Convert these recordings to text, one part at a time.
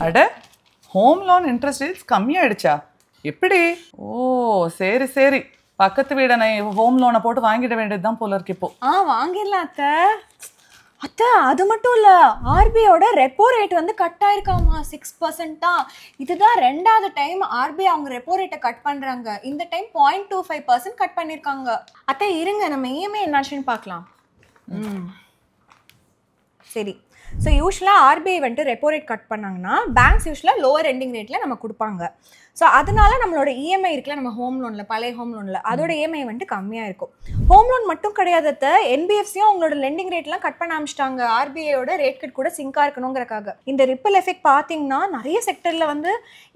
அட home loan interest rates கம்மியாயிடுச்சா? எப்படி? ஓ சரி சரி, பக்கத்து வீட நான் ஹோம் லோனை போட்டு வாங்கிட வேண்டியதுதான் போல இருக்கு இப்போ. வாங்கிடலாம் அத்தை. அத்தை அது மட்டும் இல்லை, ஆர்பிஐயோட ரெப்போ ரேட் வந்து கட் ஆயிருக்காமா 6% தான். இதுதான் 2வது டைம் ஆர்பிஐ அவங்க ரெப்போ ரேட்டை கட் பண்ணுறாங்க. இந்த டைம் 0.25% கட் பண்ணியிருக்காங்க. அத்தை இருங்க, நம்ம இஎம்ஐ என்னாச்சுன்னு பார்க்கலாம். சரி, ஸோ யூஸ்வலாக ஆர்பிஐ வந்துட்டு ரெப்போ ரேட் கட் பண்ணாங்கன்னா பேங்க்ஸ் யூஸ்வலாக லோவர் எண்டிங் ரேட்டில் நம்ம கொடுப்பாங்க. ஸோ அதனால நம்மளோட இஎம்ஐ இருக்குல்ல, நம்ம ஹோம் லோனில், பழைய ஹோம் லோனில், அதோட இஎம்ஐ வந்துட்டு கம்மியாக இருக்கும். ஹோம் லோன் மட்டும் கிடையாது, என்பிஎஃப்சியும் அவங்களோட லெண்டிங் ரேட்லாம் கட் பண்ண ஆரம்பிச்சிட்டாங்க. ஆர்பிஐயோட ரேட் கட் கூட சிங்காக இருக்கணுங்கிறக்காக. இந்த ரிப்பிள் எஃபெக்ட் பார்த்தீங்கன்னா நிறைய செக்டரில் வந்து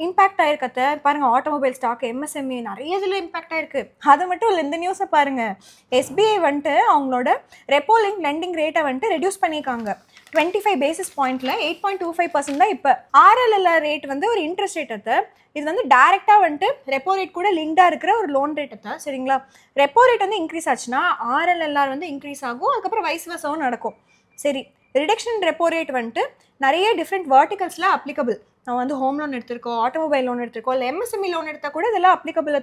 இம்பாக்ட் ஆயிருக்கத்த பாருங்கள். ஆட்டோமொபைல் ஸ்டாக், எம்எஸ்எம்இ நிறைய இதில் இம்பாக்ட் ஆயிருக்கு. அது மட்டும் இல்லை, இந்த நியூஸை பாருங்கள். எஸ்பிஐ வந்துட்டு அவங்களோட ரெப்போ லிங்க் லெண்டிங் ரேட்டை வந்துட்டு ரெடியூஸ் பண்ணியிருக்காங்க. 25 பேசிஸ் பாயிண்ட்ல 8.25% தான் இப்போ. ஆர்எல்எல்ஆர் ரேட் வந்து ஒரு இன்ட்ரெஸ்ட் ரேட்டத்தை, இது வந்து டைரெக்டாக வந்துட்டு ரெப்போ ரேட் கூட லிங்க்டாக இருக்கிற ஒரு லோன் ரேட்டத்தை. சரிங்களா, ரெப்போ ரேட் வந்து இன்க்ரீஸ் ஆச்சுன்னா ஆர்எல்எல்ஆர் வந்து இன்க்ரீஸ் ஆகும், அதுக்கப்புறம் வைஸ் வர்சாவும் நடக்கும். சரி, ரிடக்ஷன் ரெப்போ ரேட் வந்துட்டு நிறைய டிஃப்ரெண்ட் வெர்டிகல்ஸில் அப்ளிகபிள். நம்ம வந்து ஹோம் லோன் எடுத்திருக்கோம், ஆட்டோமொபைல் லோன் எடுத்திருக்கோம், இல்லை எம்எஸ்எம்இ லோன் எடுத்தால் கூட இதெல்லாம் அப்ளிகபிள்.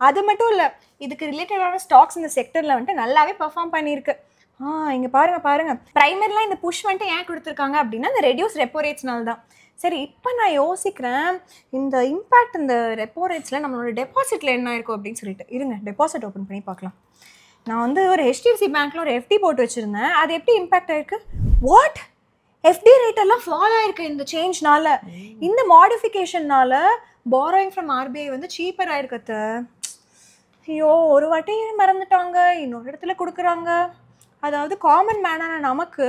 அது மட்டும் இல்லை, இதுக்கு ரிலேட்டடான ஸ்டாக்ஸ் இந்த செக்டரில் வந்துட்டு நல்லாவே பெர்ஃபார்ம் பண்ணியிருக்கு. இங்கே பாருங்க ப்ரைமரிலாம் இந்த புஷ் வந்துட்டு ஏன் கொடுத்துருக்காங்க அப்படின்னா இந்த ரெடியூஸ் ரெப்போ ரேட்ஸ்னால தான். சரி, இப்போ நான் யோசிக்கிறேன் இந்த இம்பேக்ட் இந்த ரெப்போ ரேட்ஸில் நம்மளோட டெபாசிட்டில் என்ன இருக்கும் அப்படின்னு சொல்லிட்டு. இருங்க, டெபாசிட் ஓப்பன் பண்ணி பார்க்கலாம். நான் வந்து ஒரு ஹெச்டிஎஃப்சி பேங்க்கில் ஒரு எஃப்டி போட்டு வச்சுருந்தேன். அது எப்படி இம்பேக்ட் ஆயிருக்கு? வாட், எஃப்டி ரேட் எல்லாம் ஃபாலோ ஆயிருக்கு இந்த சேஞ்ச்னால. இந்த மாடிஃபிகேஷன்னால பாரோயிங் ஃப்ரம் ஆர்பிஐ வந்து சீப்பர் ஆயிருக்கத்த. ஐயோ, ஒரு வாட்டி மறந்துட்டாங்க, இன்னொரு இடத்துல கொடுக்குறாங்க. அதாவது காமன் மேனான நமக்கு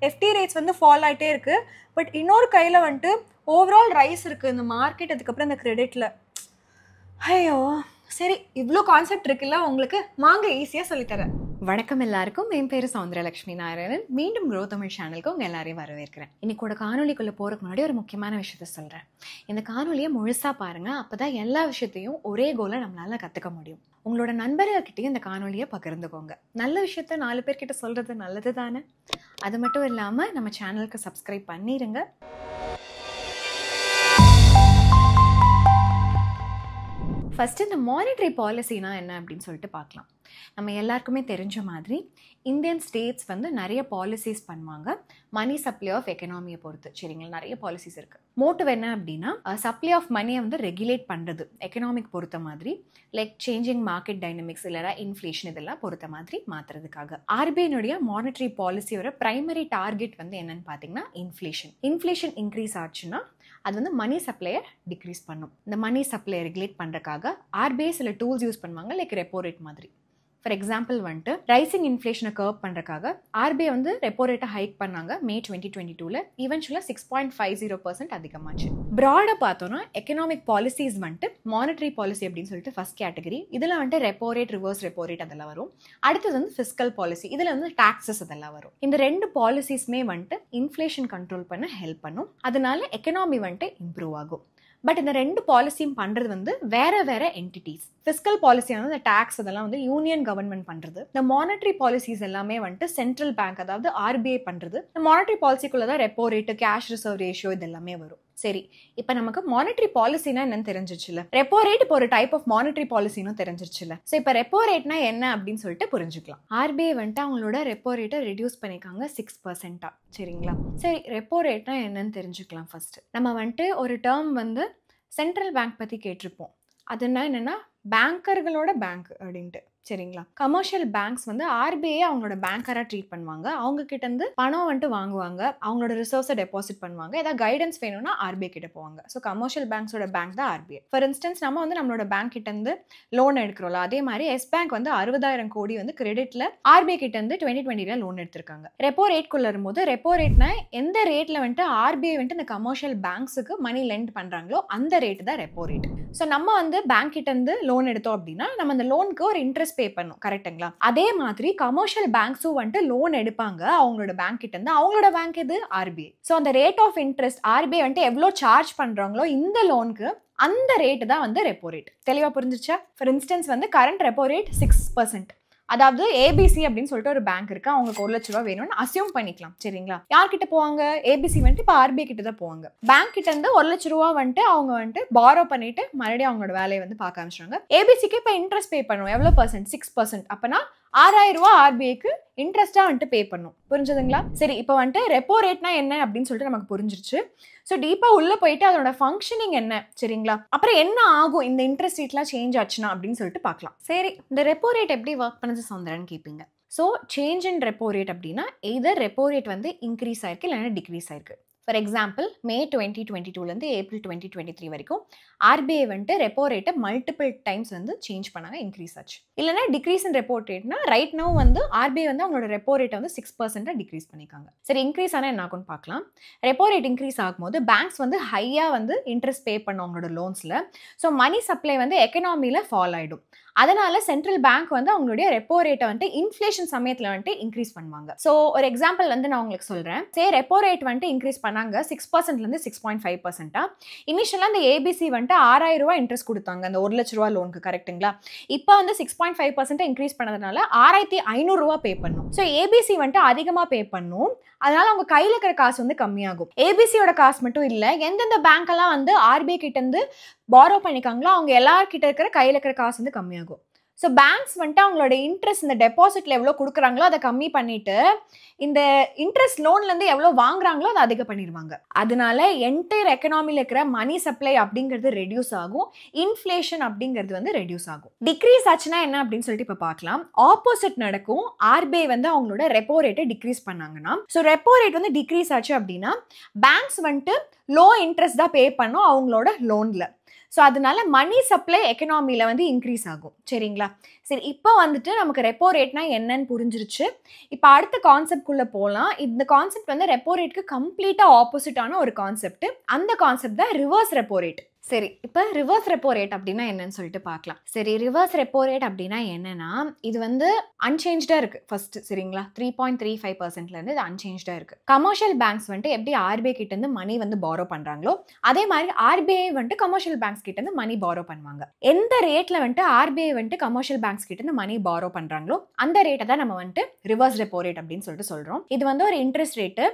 எஃப்டி ரேட்ஸ் வந்து ஃபால் ஆகிட்டே இருக்குது. பட் இன்னொரு கையில் வந்துட்டு ஓவரால் ரைஸ் இருக்குது இந்த மார்க்கெட், அதுக்கப்புறம் இந்த கிரெடிட்டில். ஐயோ சரி, இவ்வளோ கான்செப்ட் இருக்குல்ல உங்களுக்கு, வாங்க ஈஸியாக சொல்லித்தரேன். வணக்கம் எல்லாருக்கும், என் பேர் சௌந்தரலட்சுமி நாராயணன். மீண்டும் க்ரோ தமிழ் சேனலுக்கு உங்கள் எல்லாரையும் வரவேற்கிறேன். இன்னைக்கோட காணொலிக்குள்ளே போகிறதுக்கு முன்னாடி ஒரு முக்கியமான விஷயத்த சொல்கிறேன். இந்த காணொலியை முழுசாக பாருங்கள், அப்போ தான் எல்லா விஷயத்தையும் ஒரே கோலை நம்மளால் கற்றுக்க முடியும். உங்களோட நண்பர்கள்கிட்டையும் இந்த காணொலியை பகிர்ந்துக்கோங்க. நல்ல விஷயத்த 4 பேர்கிட்ட சொல்கிறது நல்லது தானே. அது மட்டும் இல்லாமல் நம்ம சேனலுக்கு சப்ஸ்கிரைப் பண்ணிடுங்க. ஃபஸ்ட்டு இந்த மானிட்டரி பாலிசினா என்ன அப்படின்னு சொல்லிட்டு பார்க்கலாம். நம்ம எல்லாருக்குமே தெரிஞ்ச மாதிரி இந்தியன் ஸ்டேட்ஸ் வந்து நிறைய பாலிசிஸ் பண்ணுவாங்க மணி சப்ளை ஆஃப் எக்கனாமியை பொறுத்து. சரிங்களா, நிறைய பாலிசிஸ் இருக்குது. மோட்டிவ் என்ன அப்படின்னா சப்ளை ஆஃப் மணியை வந்து ரெகுலேட் பண்ணுறது, எக்கனாமிக் பொறுத்த மாதிரி, லைக் சேஞ்சிங் மார்க்கெட் டைனமிக்ஸ் இல்லைனா இன்ஃப்ளேஷன் இதெல்லாம் பொறுத்த மாதிரி மாற்றுறதுக்காக. ஆர்பிஐனுடைய மானிட்டரி பாலிசியோட பிரைமரி டார்கெட் வந்து என்னன்னு பார்த்தீங்கன்னா இன்ஃப்ளேஷன் இன்க்ரீஸ் ஆச்சுன்னா அது வந்து மணி சப்ளையை டிக்ரீஸ் பண்ணும். இந்த மணி சப்ளையை ரெகுலேட் பண்ணுறதுக்காக ஆர்பிஐ சில டூல்ஸ் யூஸ் பண்ணுவாங்க, லைக் ரெப்போ ரேட் மாதிரி. ஃபார் எக்ஸாம்பிள் வந்துட்டு ரைசிங் இன்ஃப்ளேஷனை கர்வ் பண்ணுறதுக்காக ஆர்பிஐ வந்து ரெப்போ ரேட்டை ஹைக் பண்ணாங்க May 2022. ஈவென்ச்சுவலாக 6.50% அதிகமாச்சு. ப்ராடாக பார்த்தோன்னா எக்கனாமிக் பாலிசிஸ் வந்துட்டு மானிட்டரி பாலிசி அப்படின்னு சொல்லிட்டு ஃபர்ஸ்ட் கேட்டகரி. இதில் வந்துட்டு repo rate, reverse repo rate அதெல்லாம் வரும். அடுத்தது வந்து ஃபிஸ்கல் பாலிசி, இதில் வந்து டாக்ஸஸ் அதெல்லாம் வரும். இந்த 2 பாலிசிஸ்மே வந்துட்டு இன்ஃப்ளேஷன் கண்ட்ரோல் பண்ண ஹெல்ப் பண்ணும். அதனால எக்கனாமி வந்துட்டு இம்ப்ரூவ் ஆகும். பட் இந்த 2 பாலிசியும் பண்ணுறது வந்து வேற என்டிட்டிஸ். ஃபிஸ்கல் பாலிசி வந்து இந்த டாக்ஸ் அதெல்லாம் வந்து யூனியன் கவர்மெண்ட் பண்ணுறது. இந்த மானிட்டரி பாலிசிஸ் எல்லாமே வந்துட்டு சென்ட்ரல் பேங்க், அதாவது ஆர்பிஐ பண்ணுறது. இந்த மானிட்டரி பாலிசிக்குள்ள தான் repo rate, cash reserve ratio இது எல்லாமே வரும். சரி, இப்போ நமக்கு மானிட்டரி பாலிசினா என்னன்னு தெரிஞ்சிருச்சுல, ரெப்போ ரேட் இப்போ ஒரு டைப் ஆஃப் மானிட்டரி பாலிசின்னு தெரிஞ்சிருச்சுல. ஸோ இப்போ ரெப்போ ரேட்னா என்ன அப்படின்னு சொல்லிட்டு புரிஞ்சுக்கலாம். ஆர்பிஐ வந்துட்டு அவங்களோட ரெப்போ ரேட்டை ரெடியூஸ் பண்ணியிருக்காங்க 6%. சரிங்களா, சரி ரெப்போ ரேட்னா என்னன்னு தெரிஞ்சுக்கலாம். ஃபர்ஸ்ட் நம்ம வந்துட்டு ஒரு டேர்ம் வந்து சென்ட்ரல் பேங்க் பற்றி கேட்டிருப்போம். அதுனா என்னன்னா பேங்கர்களோட பேங்க் அப்படின்ட்டு. சரிங்களா, கமர்ஷியல் பேங்க்ஸ் வந்து ஆர்பிஐ அவங்களோட பேங்கராக ட்ரீட் பண்ணுவாங்க. அவங்க கிட்ட இருந்து பணம் வந்துட்டு வாங்குவாங்க, அவங்களோட ரிசர்வ்ஸை டெபாசிட் பண்ணுவாங்க. ஏதாவது கைடன்ஸ் வேணும்னா ஆர்பிஐ கிட்ட போவாங்க. ஸோ கமர்ஷியல் பேங்க்ஸோட பேங்க் தான் ஆர்பிஐ. ஃபார் இன்ஸ்டன்ஸ் நம்ம வந்து நம்மளோட பேங்க் கிட்ட இருந்து லோன் எடுக்கிறோம்ல, அதே மாதிரி எஸ் பேங்க் வந்து 60,000 கோடி வந்து கிரெடிட்ல ஆர்பிஐ கிட்ட இருந்து 2020 லோன் எடுத்திருக்காங்க. ரெப்போ ரேட்குள்ள இருக்கும்போது ரெப்போ ரேட்னா எந்த ரேட்ல வந்துட்டு ஆர்பிஐ வந்துட்டு இந்த கமர்ஷியல் பேங்க்ஸுக்கு மணி லெண்ட் பண்றாங்களோ அந்த ரேட் தான் ரெப்போ ரேட். ஸோ நம்ம வந்து பேங்க் கிட்ட இருந்து லோன் எடுத்தோம் அப்படின்னா நம்ம அந்த லோனுக்கு ஒரு இன்ட்ரெஸ்ட் பே பண்ணும். கரெக்ட்டுங்களா, அதே மாதிரி கமர்ஷியல் பேங்க்ஸும் வந்துட்டு லோன் எடுப்பாங்க அவங்களோட பேங்க் கிட்ட இருந்து. அவங்களோட பேங்க் இது ஆர்பிஐ. ஸோ அந்த ரேட் ஆஃப் இன்ட்ரெஸ்ட் ஆர்பிஐ வந்துட்டு எவ்வளோ சார்ஜ் பண்றாங்களோ இந்த லோனுக்கு அந்த ரேட் தான் வந்து ரெப்போ ரேட். தெளிவா புரிஞ்சிச்சா? ஃபார் இன்ஸ்டன்ஸ் வந்து கரண்ட் ரெப்போ ரேட் 6%. அதாவது ஏபிசி அப்படின்னு சொல்லிட்டு ஒரு பேங்க் இருக்கு, அவங்களுக்கு 1 லட்ச ரூபா வேணும்னு அசியூம் பண்ணிக்கலாம் சரிங்களா. யார்கிட்ட போவாங்க? ஏபிசி வந்துட்டு இப்போ ஆர்பிஐ கிட்ட தான் போவாங்க. பேங்க் கிட்ட இருந்து 1 லட்ச ரூபா வந்துட்டு அவங்க வந்துட்டு பாரோ பண்ணிட்டு மறுபடியும் அவங்களோட வேலையை வந்து பார்க்க ஆரம்பிச்சாங்க. ஏபிசிக்கு இப்போ இன்ட்ரெஸ்ட் பே பண்ணுவோம், எவ்வளோ பர்சன்ட்? 6%. அப்பனா 6000 ரூபா ஆர்பிஐக்கு இன்ட்ரெஸ்டா வந்துட்டு பே பண்ணும். புரிஞ்சுதுங்களா? சரி, இப்போ வந்துட்டு ரெப்போ ரேட்னா என்ன அப்படின்னு சொல்லிட்டு நமக்கு புரிஞ்சிருச்சு. ஸோ டீப்பாக உள்ளே போயிட்டு அதோட ஃபங்க்ஷனிங் என்ன சரிங்களா, அப்புறம் என்ன ஆகும் இந்த இன்ட்ரெஸ்ட் ரேட்லாம் சேஞ்ச் ஆச்சுன்னா அப்படின்னு சொல்லிட்டு பார்க்கலாம். சரி, இந்த ரெப்போ ரேட் எப்படி ஒர்க் பண்ணுது சௌந்தரன்னு கேட்பீங்க. So change in repo rate அப்படின்னா எய்தர் ரெப்போ ரேட் வந்து இன்க்ரீஸ் ஆயிருக்கு இல்லைன்னா டிக்ரீஸ் ஆயிருக்கு. ஃபார் எக்ஸாம்பிள் மே 2022லேருந்து ஏப்ரல் 2023 வரைக்கும் ஆர்பிஐ வந்துட்டு ரெப்போ ரேட்டை மல்டிபிள் டைம்ஸ் வந்து சேஞ்ச் பண்ணாங்க, இன்க்ரீஸ் ஆச்சு. இல்லைனா டிக்ரீஸ் இன் ரெப்போ ரேட்னா ரைட் நவ் வந்து ஆர்பிஐ வந்து அவங்களோட ரெப்போ ரேட்டை வந்து 6% டிக்ரீஸ் பண்ணிக்காங்க. சரி, இன்க்ரீஸ் ஆனால் என்ன ஆகும்னு பார்க்கலாம். ரெப்போ ரேட் இன்க்ரீஸ் ஆகும்போது பேங்க்ஸ் வந்து ஹையாக வந்து இன்ட்ரெஸ்ட் பே பண்ணும் அவங்களோட லோன்ஸில். ஸோ மணி சப்ளை வந்து எக்கனாமியில் ஃபால் ஆகிடும். அதனால சென்ட்ரல் பேங்க் வந்து அவங்களுடைய ரெப்போ ரேட்டை வந்துட்டு இன்ஃப்ளேஷன் சமயத்தில் வந்துட்டு இன்க்ரீஸ் பண்ணுவாங்க. ஸோ ஒரு எக்ஸாம்பிள் வந்து நான் உங்களுக்கு சொல்கிறேன். ரெப்போ ரேட் வந்துட்டு இன்க்ரீஸ் பண்ணாங்க 6%லேருந்து 6.5%. இனிஷியலாக அந்த ஏபிசி வந்துட்டு 6000 ரூபா இன்ட்ரெஸ்ட் கொடுத்தாங்க அந்த 1 லட்ச ரூபா லோனுக்கு, கரெக்ட்டுங்களா? இப்போ வந்து 6.5% இன்க்ரீஸ் பண்ணதுனால 6500 ரூபா பே பண்ணும். ஸோ ஏபிசி வந்துட்டு அதிகமாக பே பண்ணும், அதனால அவங்க கையில் இருக்கிற காசு வந்து கம்மியாகும். ஏபிசியோட காசு மட்டும் இல்லை, எந்தெந்த பேங்க்கெல்லாம் வந்து ஆர்பிஐ கிட்ட இருந்து பாரோ பண்ணிக்காங்களோ அவங்க எல்லார்கிட்ட இருக்கிற கையில் இருக்கிற காசு வந்து கம்மியாகும். ஸோ பேங்க்ஸ் வந்துட்டு அவங்களோட இன்ட்ரெஸ்ட் இந்த டெபாசிட்ல எவ்வளோ கொடுக்குறாங்களோ அதை கம்மி பண்ணிட்டு இந்த இன்ட்ரெஸ்ட் லோன்லேருந்து எவ்வளோ வாங்குறாங்களோ அதை அதிகம் பண்ணிடுவாங்க. அதனால என்டையர் எக்கனாமியில் இருக்கிற மணி சப்ளை அப்படிங்கிறது ரெடியூஸ் ஆகும், இன்ஃப்ளேஷன் அப்படிங்கிறது வந்து ரெடியூஸ் ஆகும். டிக்ரீஸ் ஆச்சுன்னா என்ன அப்படின்னு சொல்லிட்டு இப்போ பார்க்கலாம். ஆப்போசிட் நடக்கும். ஆர்பிஐ வந்து அவங்களோட ரெப்போ ரேட்டை டிக்ரீஸ் பண்ணாங்கன்னா, ஸோ ரெப்போ ரேட் வந்து டிக்ரீஸ் ஆச்சு அப்படின்னா பேங்க்ஸ் வந்துட்டு லோ இன்ட்ரெஸ்ட் தான் பே பண்ணும் அவங்களோட லோனில். ஸோ அதனால மணி சப்ளை எக்கனாமியில் வந்து இன்க்ரீஸ் ஆகும் சரிங்களா. சரி, இப்போ வந்துட்டு நமக்கு ரெப்போ ரேட்னா என்னன்னு புரிஞ்சிருச்சு. இப்போ அடுத்த கான்செப்ட்குள்ளே போகலாம். இந்த கான்செப்ட் வந்து ரெப்போ ரேட்க்கு கம்ப்ளீட்டாக ஆப்போசிட்டான ஒரு கான்செப்ட். அந்த கான்செப்ட் தான் ரிவர்ஸ் ரெப்போ ரேட். சரி, இப்போ ரிவர்ஸ் ரெப்போ ரேட் அப்படின்னா என்னன்னு சொல்லிட்டு பார்க்கலாம். சரி, ரிவர்ஸ் ரெப்போ ரேட் அப்படின்னா என்னன்னா இது வந்து அன்சேஞ்ச்டாக இருக்குது ஃபர்ஸ்ட் சரிங்களா. 3.35%லேருந்து இது அன்சேஞ்ச்டாக இருக்குது. கமர்ஷியல் பேங்க்ஸ் வந்துட்டு எப்படி ஆர்பிஐ கிட்டேருந்து மணி வந்து பாரோ பண்ணுறாங்களோ அதே மாதிரி ஆர்பிஐ வந்துட்டு கமர்ஷியல் பேங்க்ஸ் கிட்டேருந்து மணி பாரோ பண்ணுவாங்க. எந்த ரேட்டில் வந்துட்டு ஆர்பிஐ வந்துட்டு கமர்ஷியல் பேங்க்ஸ் கிட்டேருந்து மணி பாரோ பண்ணுறாங்களோ அந்த ரேட்டை தான் நம்ம வந்துட்டு ரிவர்ஸ் ரெப்போ ரேட் அப்படின்னு சொல்லிட்டு சொல்கிறோம். இது வந்து ஒரு இன்ட்ரெஸ்ட் ரேட்டு,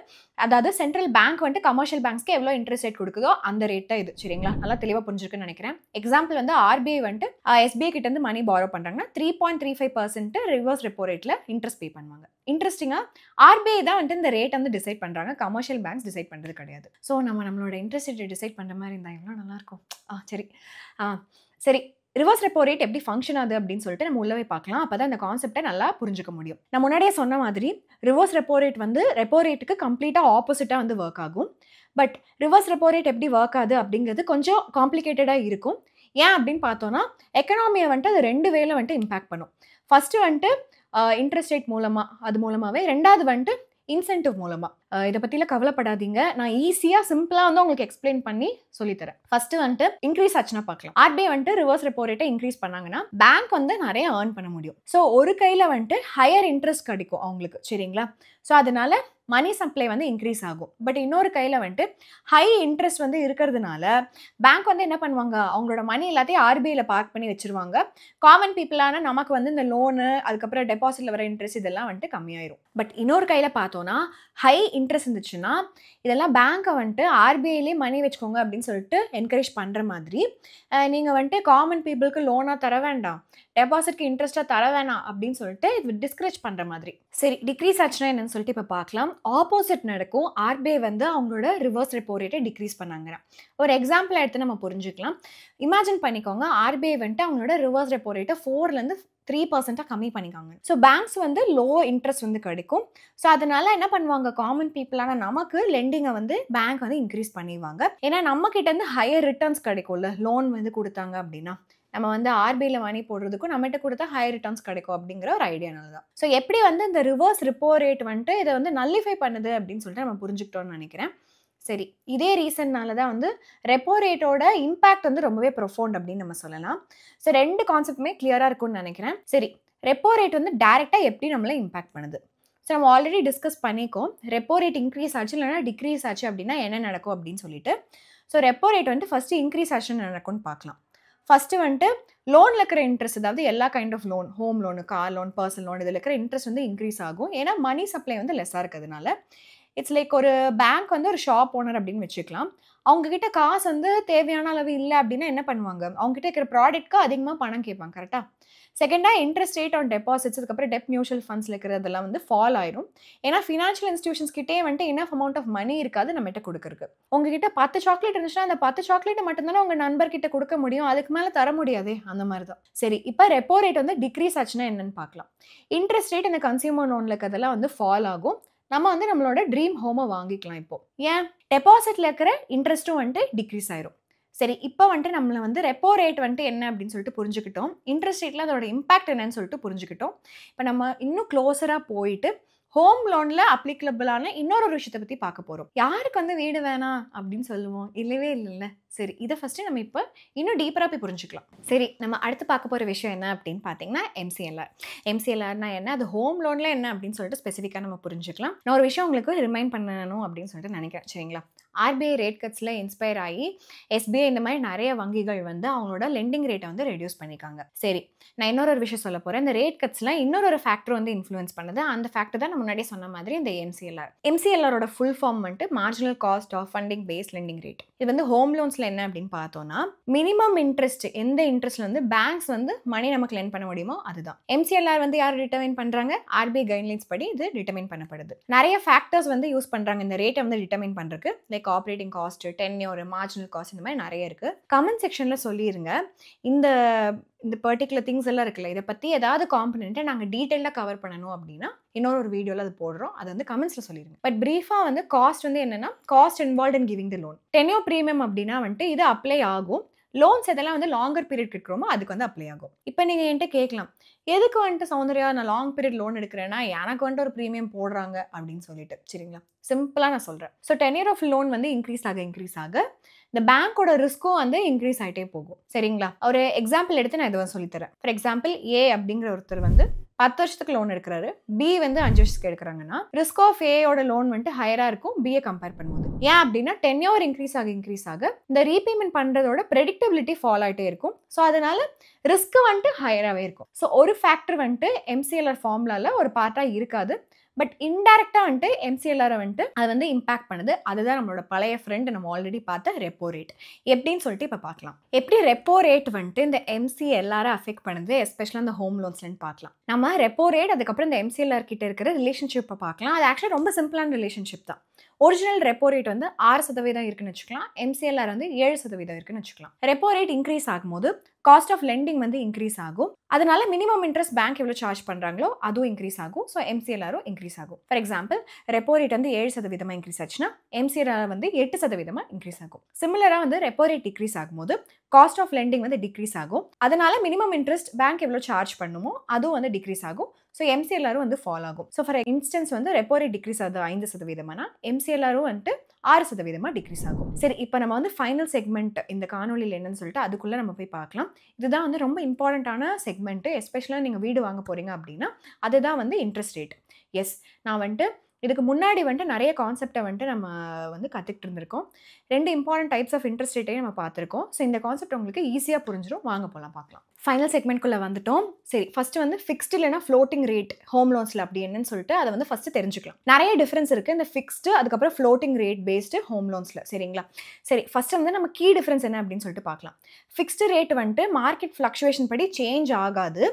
அதாவது சென்ட்ரல் பேங்க் வந்துட்டு கமர்ஷியல் பேங்க்ஸ்க்கு எவ்வளோ இன்ட்ரெஸ்ட் ரேட் கொடுக்குதோ அந்த ரேட் தான் இது சரிங்களா. நல்லா தெளிவாக புரிஞ்சிருக்குன்னு நினைக்கிறேன். எக்ஸாம்பிள் வந்து ஆர்பிஐ வந்துட்டு எஸ்பிஐ கிட்ட இருந்து மணி பாரோ பண்றாங்கன்னா 3.35% ரிவர்ஸ் ரெப்போ ரேட்ல இன்ட்ரெஸ்ட் பே பண்ணுவாங்க. இன்ட்ரெஸ்டிங்கா ஆர்பிஐ தான் வந்துட்டு இந்த ரேட் வந்து டிசைட் பண்றாங்க, கமர்ஷியல் பேங்க்ஸ் டிசைட் பண்றது கிடையாது. ஸோ நம்மளோட இன்ட்ரெஸ்ட் ரேட் டிசைட் பண்ற மாதிரி இருந்தா எவ்வளோ நல்லா இருக்கும். சரி, ரிவர்ஸ் ரெப்போ ரேட் எப்படி ஃபங்க்ஷன் ஆகுது அப்படின்னு சொல்லிட்டு நம்ம உள்ளவே பார்க்கலாம். அப்பதான் இந்த கான்செப்டை நல்லா புரிஞ்சுக்க முடியும். நான் முன்னாடியே சொன்ன மாதிரி ரிவர்ஸ் ரெப்போ ரேட் வந்து ரெப்போ ரேட்டுக்கு கம்ப்ளீட்டாக ஆப்போசிட்டாக வந்து ஒர்க் ஆகும். பட் ரிவர்ஸ் ரெப்போ ரேட் எப்படி ஒர்க் ஆகுது அப்படிங்கிறது கொஞ்சம் காம்ப்ளிகேட்டடாக இருக்கும். ஏன் அப்படின்னு பார்த்தோன்னா எக்கனாமியை வந்துட்டு அது 2 வேல வந்துட்டு இம்பேக்ட் பண்ணும். ஃபர்ஸ்ட் வந்துட்டு இன்ட்ரெஸ்ட் ரேட் மூலமாக, அது மூலமாகவே. ரெண்டாவது வந்துட்டு இன்சென்டிவ் மூலமாக. இதை பற்றிலாம் கவலைப்படாதீங்க, நான் ஈஸியாக சிம்பிளாக வந்து உங்களுக்கு எக்ஸ்பிளைன் பண்ணி சொல்லித்தரேன். ஃபர்ஸ்ட் வந்துட்டு இன்க்ரீஸ் ஆச்சுன்னா பார்க்கலாம். ஆர்பிஐ வந்துட்டு ரிவர்ஸ் ரெப்போ ரேட்டை இன்க்ரீஸ் பண்ணாங்கன்னா பேங்க் வந்து நிறைய ஏர்ன் பண்ண முடியும். ஸோ ஒரு கையில் வந்துட்டு ஹையர் இன்ட்ரெஸ்ட் கிடைக்கும் அவங்களுக்கு சரிங்களா. ஸோ அதனால மணி சப்ளை வந்து இன்க்ரீஸ் ஆகும். பட் இன்னொரு கையில் வந்துட்டு ஹை இன்ட்ரெஸ்ட் வந்து இருக்கிறதுனால பேங்க் வந்து என்ன பண்ணுவாங்க, அவங்களோட மணி எல்லாத்தையும் ஆர்பிஐயில் பார்க் பண்ணி வச்சிருவாங்க. காமன் பீப்புளான நமக்கு வந்து இந்த லோனு அதுக்கப்புறம் டெபாசிட்ல வர இன்ட்ரெஸ்ட் இதெல்லாம் வந்துட்டு கம்மியாயிரும். பட் இன்னொரு கையில் பார்த்தோன்னா ஹை இன்ட்ரெஸ்ட் இருந்துச்சுன்னா இதெல்லாம் பேங்க்கை வந்துட்டு ஆர்பிஐலேயே மணி வச்சுக்கோங்க அப்படின்னு சொல்லிட்டு என்கரேஜ் பண்ணுற மாதிரி, நீங்கள் வந்துட்டு காமன் பீப்புளுக்கு லோனாக தர வேண்டாம், டெபாசிட்க்கு இன்ட்ரெஸ்ட்டாக தர வேணாம் அப்படின்னு சொல்லிட்டு இது டிஸ்கரேஜ் பண்ணுற மாதிரி. சரி, டிக்ரீஸ் ஆச்சுன்னா என்னன்னு சொல்லிட்டு இப்போ பார்க்கலாம். ஆப்போசிட் நடக்கும். ஆர்பிஐ வந்து அவங்களோட ரிவர்ஸ் ரெப்போ ரேட்டை டிக்ரீஸ் பண்ணாங்க. ஒரு எக்ஸாம்பிள் எடுத்து நம்ம புரிஞ்சுக்கலாம். இமேஜின் பண்ணிக்கோங்க, ஆர்பிஐ வந்துட்டு அவங்களோட ரிவர்ஸ் ரெப்போ ரேட்டை 4லேருந்து 3% கம்மி பண்ணிக்காங்க. ஸோ பேங்க்ஸ் வந்து லோ இன்ட்ரெஸ்ட் வந்து கிடைக்கும். ஸோ அதனால என்ன பண்ணுவாங்க, காமன் பீப்புளான நமக்கு லெண்டிங்கை வந்து பேங்க் வந்து இன்க்ரீஸ் பண்ணிடுவாங்க. ஏன்னா நம்ம கிட்ட இருந்து ஹையர் ரிட்டர்ன்ஸ் கிடைக்கும்ல, லோன் வந்து கொடுத்தாங்க அப்படின்னா. நம்ம வந்து ஆர்பிஐல மணி போடுறதுக்கும் நம்மகிட்ட கொடுத்தா ஹையர் ரிட்டர்ன்ஸ் கிடைக்கும் அப்படிங்கிற ஒரு ஐடியானால தான். ஸோ எப்படி வந்து இந்த ரிவர்ஸ் ரெப்போ ரேட் வந்துட்டு இதை வந்து நல்லிஃபை பண்ணுது அப்படின்னு சொல்லிட்டு நம்ம புரிஞ்சுக்கிட்டோம்னு நினைக்கிறேன். சரி, இதே ரீசன்னால தான் வந்து ரெப்போ ரேட்டோட இம்பாக்ட் வந்து ரொம்பவே ப்ரொஃபவுண்ட் அப்படின்னு நம்ம சொல்லலாம். ஸோ 2 கான்செப்ட்டுமே கிளியராக இருக்கும்னு நினைக்கிறேன். சரி, ரெப்போ ரேட் வந்து டைரெக்டாக எப்படி நம்மளை இம்பாக்ட் பண்ணுது. ஸோ நம்ம ஆல்ரெடி டிஸ்கஸ் பண்ணிக்கோம், ரெப்போ ரேட் இன்க்ரீஸ் ஆச்சு இல்லைனா டிக்ரீஸ் ஆச்சு அப்படின்னா என்ன நடக்கும் அப்படின்னு சொல்லிட்டு. ஸோ ரெப்போ ரேட் வந்து ஃபஸ்ட்டு இன்க்ரீஸ் ஆச்சுன்னு நடக்கும்னு பார்க்கலாம். ஃபர்ஸ்ட் வந்துட்டு லோன்ல இருக்கிற இன்ட்ரெஸ்ட், அதாவது எல்லா kind of loan, home loan, car loan, personal loan, இதில் இருக்கிற இன்ட்ரெஸ்ட் வந்து இன்க்ரீஸ் ஆகும். ஏன்னா மணி சப்ளை வந்து லெஸ்ஸாக இருக்கிறதுனால. இட்ஸ் லைக் ஒரு பேங்க் வந்து ஒரு ஷாப் ஓனர் அப்படின்னு வச்சுக்கலாம். அவங்க கிட்ட காசு வந்து தேவையான அளவு இல்லை அப்படின்னா என்ன பண்ணுவாங்க, அவங்க கிட்ட இருக்கிற ப்ராடக்ட்க்கு அதிகமாக பணம் கேட்பாங்க. கரெக்டா? செகண்டாக இன்ட்ரெஸ்ட் ரேட் ஆன் டெபாசிட்ஸ், அதுக்கப்புறம் டெப் மியூச்சுவல் ஃபண்ட்ஸில் இருக்கிறதெல்லாம் வந்து ஃபால் ஆயிரும். ஏன்னா ஃபினான்ஷியல் இன்ஸ்டியூஷன்ஸ் கிட்டே வந்துட்டு இனஃப் அமௌண்ட் ஆஃப் மணி இருக்காது நம்மகிட்ட கொடுக்குறக்கு. உங்ககிட்ட 10 சாக்லேட் இருந்துச்சுன்னா அந்த 10 சாக்லேட் மட்டும்தானே உங்கள் நண்பர்கிட்ட கொடுக்க முடியும், அதுக்கு மேலே தர முடியாதே. அந்த மாதிரி தான். சரி, இப்போ ரெப்போ ரேட் வந்து டிக்ரீஸ் ஆச்சுன்னா என்னன்னு பார்க்கலாம். இன்ட்ரெஸ்ட் ரேட் இந்த கன்சியூமர் லோனில் இருக்கிறதெல்லாம் வந்து ஃபால் ஆகும். நம்ம வந்து நம்மளோட ட்ரீம் ஹோமை வாங்கிக்கலாம். இப்போ ஏன் டெபாசிட்ல இருக்கிற இன்ட்ரெஸ்ட்டும் வந்துட்டு டிக்ரீஸ் ஆயிரும். சரி, இப்போ வந்துட்டு நம்மளை வந்து ரெப்போ ரேட் வந்துட்டு என்ன அப்படின்னு சொல்லிட்டு புரிஞ்சுக்கிட்டோம். இன்ட்ரெஸ்ட் ரேட்டில் அதோட இம்பாக்ட் என்னன்னு சொல்லிட்டு புரிஞ்சுக்கிட்டோம். இப்போ நம்ம இன்னும் க்ளோஸராக போயிட்டு ஹோம் லோனில் அப்ளிகபிளான இன்னொரு விஷயத்தை பற்றி பார்க்க போகிறோம். யாருக்கு வந்து வீடு வேணாம் அப்படின்னு சொல்லுவோம்? இல்லவே இல்லைல்ல. சரி, இதை ஃபஸ்ட்டு நம்ம இப்போ இன்னும் டீப்பராக போய் புரிஞ்சுக்கலாம். சரி, நம்ம அடுத்து பார்க்க போகிற விஷயம் என்ன அப்படின்னு பார்த்தீங்கன்னா MCLR. MCLRனா என்ன, அது ஹோம் லோனில் என்ன அப்படின்னு சொல்லிட்டு ஸ்பெசிஃபிக்காக நம்ம புரிஞ்சுக்கலாம். நான் ஒரு விஷயம் உங்களுக்கு ரிமைண்ட் பண்ணணும் அப்படின்னு சொல்லிட்டு நினைக்கிறேன். சரிங்களா? RBI ரேட் கட்ஸில் இன்ஸ்பயர் ஆகி SBI இந்த மாதிரி நிறைய வங்கிகள் வந்து அவங்களோட லெண்டிங் ரேட்டை வந்து ரெடியூஸ் பண்ணிக்காங்க. சரி, நான் இன்னொரு விஷயம் சொல்ல போகிறேன். இந்த ரேட் கட்ஸில் இன்னொரு ஃபேக்டர் வந்து இன்ஃப்ளூயன்ஸ் பண்ணுது. அந்த ஃபேக்டர் தான் நம்ம முன்னாடியே சொன்ன மாதிரி இந்த MCLR. MCLRோட ஃபுல் ஃபார்ம் வந்துட்டு marginal cost of funding base lending rate. இது வந்து ஹோம் லோன்ஸில் என்ன அப்படின்னு பார்த்தோம்னா, மினிமம் இன்ட்ரெஸ்ட், எந்த இன்ட்ரெஸ்ட்ல வந்து பேங்க்ஸ் வந்து மணி நமக்கு லெண்ட் பண்ண முடியுமோ அதுதான். MCLR வந்து யார் டிட்டர்மைன் பண்றாங்க? RBI கைட்லைன்ஸ் படி இது டிட்டர்மைன் பண்ணப்படுது. நிறைய ஃபேக்டர்ஸ் வந்து யூஸ் பண்றாங்க இந்த ரேட்டை வந்து டிட்டர்மைன் பண்றதுக்கு. Like operating cost, tenure, marginal cost, இந்த மாதிரி நிறைய இருக்கு. கமெண்ட் செக்ஷன்ல சொல்லிருங்க இந்த பர்டிகுலர் திங்ஸ் எல்லாம் இருக்குல்ல, இதை பற்றி ஏதாவது காம்பனண்ட்டை நாங்கள் டீட்டெயிலாக கவர் பண்ணணும் அப்படின்னா இன்னொரு வீடியோவில் அது போடுறோம். அது வந்து கமெண்ட்ஸில் சொல்லிடுங்க. பட் ப்ரீஃபாக வந்து காஸ்ட் வந்து என்னன்னா, cost involve in giving the loan. Tenure premium அப்படின்னா வந்துட்டு இது அப்ளை ஆகும். லோன்ஸ் எதெல்லாம் வந்து லாங்கர் பீரியட் இருக்கிறோமோ அதுக்கு வந்து அப்ளை ஆகும். இப்போ நீங்கள் என்கிட்ட கேட்கலாம், எதுக்கு வந்துட்டு சௌந்தர்யா நான் லாங் பீரியட் லோன் எடுக்கிறேன்னா எனக்கு வந்துட்டு ஒரு ப்ரீமியம் போடுறாங்க அப்படின்னு சொல்லிட்டு. சரிங்களா? சிம்பிளாக நான் சொல்கிறேன். ஸோ டென்யூர் ஆஃப் லோன் வந்து இன்க்ரீஸ் ஆக இந்த பேங்கோட ரிஸ்க்கும் வந்து இன்க்ரீஸ் ஆகிட்டே போகும். சரிங்களா? ஒரு எக்ஸாம்பிள் எடுத்து நான் இதை சொல்லித்தரேன். ஃபார் எக்ஸாம்பிள், A அப்படிங்கிற ஒருத்தர் வந்து 10 வருஷத்துக்கு லோன் எடுக்கிறாரு, B வந்து 5 வருஷத்துக்கு எடுக்கிறாங்கன்னா ரிஸ்க் ஆஃப் ஏயோட லோன் வந்துட்டு ஹையரா இருக்கும் B கம்பேர் பண்ணும்போது. ஏன் அப்படின்னா டென்யூர் இன்க்ரீஸ் ஆக இந்த ரீபேமெண்ட் பண்றதோட ப்ரெடிக்டபிலிட்டி ஃபால் ஆகிட்டே இருக்கும். ஸோ அதனால ரிஸ்க் வந்துட்டு ஹையராகவே இருக்கும். ஸோ ஒரு ஃபேக்டர் வந்துட்டு MCLR ஃபார்முலால ஒரு பார்ட்டாக இருக்காது. பட் இன்டைரக்டாக வந்துட்டு MCLR வந்துட்டு அது வந்து இம்பாக்ட் பண்ணுது. அதுதான் நம்மளோட பழைய ஃப்ரெண்ட் நம்ம ஆல்ரெடி பார்த்த ரெப்போ ரேட். எப்படின்னு சொல்லிட்டு இப்போ பார்க்கலாம். எப்படி ரெப்போ ரேட் வந்துட்டு இந்த MCLR அஃபெக்ட் பண்ணுது, எஸ்பெஷலாக இந்த ஹோம் லோன்ஸ்லன்னு பார்க்கலாம். நம்ம ரெப்போ ரேட் அதுக்கப்புறம் இந்த MCLR கிட்ட இருக்கிற ரிலேஷன்ஷிப்பை பார்க்கலாம். அது ஆக்சுவலாக ரொம்ப சிம்பிளான ரிலேஷன்ஷிப் தான். ஒரிஜினல் ரெப்போ ரேட் வந்து 6% இருக்குன்னு வச்சுக்கலாம். MCLR வந்து 7% இருக்குன்னு வச்சுக்கலாம். ரெப்போ ரேட் இன்க்ரீஸ் ஆகும்போது காஸ்ட் ஆஃப் லெண்டிங் வந்து இன்க்ரீஸ் ஆகும். அதனால மினிமம் இன்ட்ரெஸ்ட் பேங்க் எவ்வளோ சார்ஜ் பண்ணுறாங்களோ அதுவும் இன்க்ரீஸ் ஆகும். ஸோ MCLRம் இன்க்ரீஸ் ஆகும். ஃபார் எக்ஸாம்பிள், ரெப்போ ரேட் வந்து 7% இன்க்ரீஸ் ஆச்சுன்னா MCLR வந்து 8% இன்க்ரீஸ் ஆகும். சிமிலராக வந்து ரெப்போ ரேட் டிக்ரீஸ் ஆகும்போது காஸ்ட் ஆஃப் லெண்டிங் வந்து டிக்ரீஸ் ஆகும். அதனால மினிமம் இன்ட்ரெஸ்ட் பேங்க் எவ்வளோ சார்ஜ் பண்ணுமோ அதுவும் வந்து டிக்ரீஸ் ஆகும். ஸோ MCLRம் வந்து ஃபால் ஆகும். ஸோ ஃபார் இன்ஸ்டன்ஸ் வந்து ரெப்போ ரேட் டிக்ரீஸ் ஆகுது 5%, MCLRம் வந்துட்டு 6% டிக்ரீஸ் ஆகும். சரி, இப்போ நம்ம வந்து ஃபைனல் செக்மெண்ட் இந்த காணொலியில் என்னன்னு சொல்லிட்டு அதுக்குள்ளே நம்ம போய் பார்க்கலாம். இதுதான் வந்து ரொம்ப இம்பார்ட்டண்ட்டான செக்மெண்ட்டு. எஸ்பெஷலாக நீங்கள் வீடு வாங்க போகிறீங்க அப்படின்னா அதுதான் வந்து இன்ட்ரெஸ்ட் ரேட். எஸ், நான் வந்துட்டு இதுக்கு முன்னாடி வந்துட்டு நிறைய கான்செப்டை வந்துட்டு நம்ம வந்து கற்றுக்கிட்டு இருந்திருக்கோம். 2 இம்பார்ட்டன்ட் டைப்ஸ் ஆஃப் இன்ட்ரெஸ்ட் ரேட்டையும் நம்ம பார்த்துருக்கோம். ஸோ இந்த கான்செப்ட் உங்களுக்கு ஈஸியாக புரிஞ்சிடும். வாங்க போகலாம், பார்க்கலாம். ஃபைனல் செக்மெண்ட்குள்ளே வந்துட்டோம். சரி, ஃபஸ்ட்டு வந்து ஃபிக்ஸ்டு இல்லைனா ஃப்ளோட்டிங் ரேட் ஹோம் லோன்ஸில் அப்படி என்னன்னு சொல்லிட்டு அதை வந்து ஃபஸ்ட்டு தெரிஞ்சுக்கலாம். நிறைய டிஃப்ரென்ஸ் இருக்குது இந்த ஃபிக்ஸ்டு அதுக்கப்புறம் ஃப்ளோட்டிங் ரேட் பேஸ்டு ஹோம் லோன்ஸில். சரிங்களா? சரி, ஃபஸ்ட்டு வந்து நம்ம கீ டிஃப்ரென்ஸ் என்ன அப்படின்னு சொல்லிட்டு பார்க்கலாம். ஃபிக்ஸ்டு ரேட் வந்துட்டு மார்க்கெட் ஃப்ளக்சுவேஷன் படி சேஞ்ச் ஆகாது.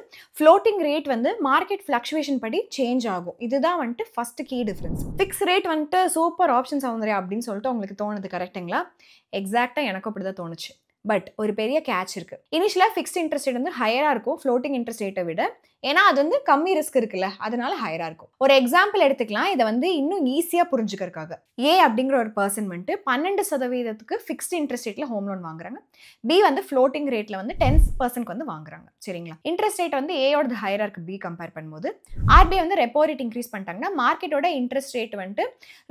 ஃப்ளோட்டிங் ரேட் வந்து மார்க்கெட் ஃப்ளக்சுவேஷன் படி சேஞ்ச் ஆகும். இதுதான் வந்துட்டு first key difference. Fix rate வந்துட்டு சூப்பர் ஆப்ஷன் சௌந்தர்யா அப்படின்னு சொல்லிட்டு உங்களுக்கு தோணுது, கரெக்டுங்களா? எக்ஸாக்டாக எனக்கும் அப்படி தான் தோணுச்சு. பட் ஒரு பெரிய கேட்ச் இருக்குது. இனிஷியலாக ஃபிக்ஸ்ட் இன்ட்ரெஸ்ட் ரேட் வந்து ஹையராக இருக்கும் ஃப்ளோட்டிங் இன்ட்ரெஸ்ட் ரேட்டை விட. ஏன்னா அது வந்து கம்மி ரிஸ்க் இருக்குல்ல, அதனால ஹையராக இருக்கும். ஒரு எக்ஸாம்பிள் எடுத்துக்கலாம். இதை வந்து இன்னும் ஈஸியாக புரிஞ்சுக்கிறதுக்காக. A அப்படிங்கிற ஒரு பர்சன் வந்துட்டு 12% ஃபிக்ஸ்ட் இன்ட்ரெஸ்ட் ரேட்டில் ஹோம் லோன் வாங்குறாங்க. B வந்து ஃப்ளோட்டிங் ரேட்டில் வந்து 10% வந்து வாங்குறாங்க. சரிங்களா? இன்ட்ரெஸ்ட் ரேட் வந்து ஏயோட ஹையராக இருக்குது B கம்பேர் பண்ணும்போது. RBI வந்து ரெப்போ ரேட் இன்க்ரீஸ் பண்ணிட்டாங்கன்னா மார்க்கெட்டோட இன்ட்ரெஸ்ட் ரேட் வந்துட்டு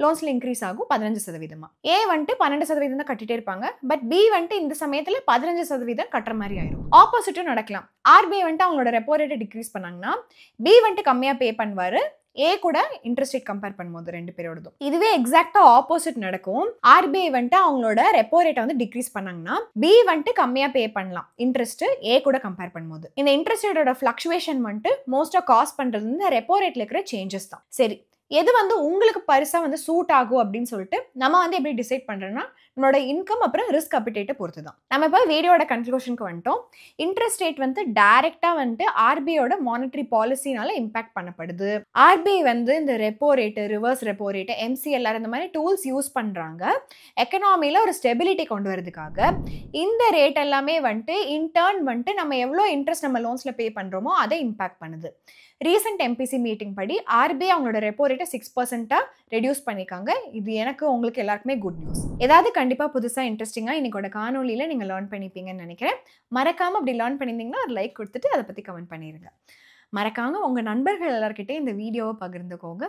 லோன்ஸில் இன்க்ரீஸ் ஆகும் 15%. A வந்துட்டு 12% தான் கட்டிகிட்டே இருப்பாங்க. பட் B வந்துட்டு இந்த சமயத்தில் 15% கட்டுற மாதிரி ஆயிரும். ஆப்போசிட்டும் நடக்கலாம். RBI வந்துட்டு அவங்களோட ரெப்போ ரேட்டை டிக்ரீஸ் பண்ணாங்கன்னா B வந்துட்டு கம்மியாக பே பண்ணுவார், ஏ கூட இன்ட்ரெஸ்ட் ரேட் கம்பேர் பண்ணும்போது ரெண்டு பேரோடதும். இதுவே எக்ஸாக்டா ஆப்போசிட் நடக்கும். ஆர்பிஐ வந்துட்டு அவங்களோட ரெப்போ ரேட்டை வந்து டிக்ரீஸ் பண்ணாங்கன்னா பி வந்துட்டு கம்மியா பே பண்ணலாம் இன்ட்ரெஸ்ட் ஏ கூட கம்பேர் பண்ணும்போது. இந்த இன்ட்ரெஸ்ட் ரேட்டோட ஃபிளக்சுவேஷன் வந்துட்டு மோஸ்டா காஸ் பண்றது இந்த ரெப்போ ரேட்ல இருக்கிற சேஞ்சஸ் தான். சரி, எது வந்து உங்களுக்கு பரிசா வந்து சூட் ஆகும் அப்படின்னு சொல்லிட்டு நம்ம வந்து எப்படி டிசைட் பண்றோம்னா நம்மளோட இன்கம் அப்புறம் ரிஸ்க் அப்பிடேட்டை பொறுத்து தான். நம்ம இப்போ வீடியோட கன்க்ளூஷனுக்கு வந்துட்டோம். இன்ட்ரெஸ்ட் ரேட் வந்து டைரக்டா வந்துட்டு ஆர்பிஐயோட மானிட்டரி பாலிசினால இம்பாக்ட் பண்ணப்படுது. ஆர்பிஐ வந்து இந்த repo rate, reverse repo rate, MCLR இந்த மாதிரி டூல்ஸ் யூஸ் பண்றாங்க எக்கனாமில ஒரு ஸ்டெபிலிட்டி கொண்டு வரதுக்காக. இந்த ரேட் எல்லாமே வந்துட்டு இன்டர்ன் வந்துட்டு நம்ம எவ்வளோ இன்ட்ரெஸ்ட் நம்ம லோன்ஸ்ல பே பண்றோமோ அதை இம்பாக்ட் பண்ணுது. ரீசெண்ட் MPC மீட்டிங் படி ஆர்பிஐ அவங்களோட ரெப்போ ரேட்டை 6% ரெடியூஸ் பண்ணிக்காங்க. இது எனக்கு உங்களுக்கு எல்லாருக்குமே குட் நியூஸ். ஏதாவது கண்டிப்பா புதுசா இன்ட்ரெஸ்டிங்கா இன்னைக்கோட காணொலியில நீங்க லேர்ன் பண்ணிப்பீங்கன்னு நினைக்கிறேன். மறக்காம அப்படி லேர்ன் பண்ணியிருந்தீங்கன்னா ஒரு லைக் கொடுத்துட்டு அதை பத்தி கமெண்ட் பண்ணிருங்க. மறக்காம உங்க நண்பர்கள் எல்லார்கிட்டே இந்த வீடியோவை பகிர்ந்துக்கோங்க.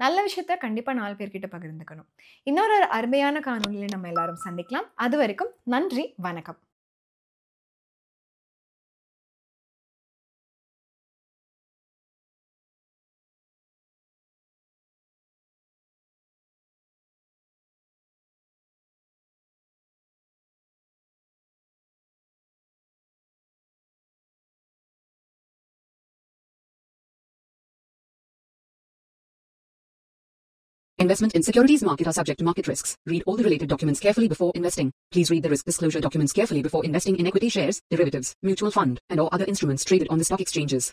நல்ல விஷயத்த கண்டிப்பா 4 பேர்கிட்ட பகிர்ந்துக்கணும். இன்னொரு அருமையான காணொலியில நம்ம எல்லாரும் சந்திக்கலாம். அது வரைக்கும் நன்றி, வணக்கம். Investment in securities market are subject to market risks. Read all the related documents carefully before investing. Please read the risk disclosure documents carefully before investing in equity shares, derivatives, mutual fund, and or other instruments traded on the stock exchanges.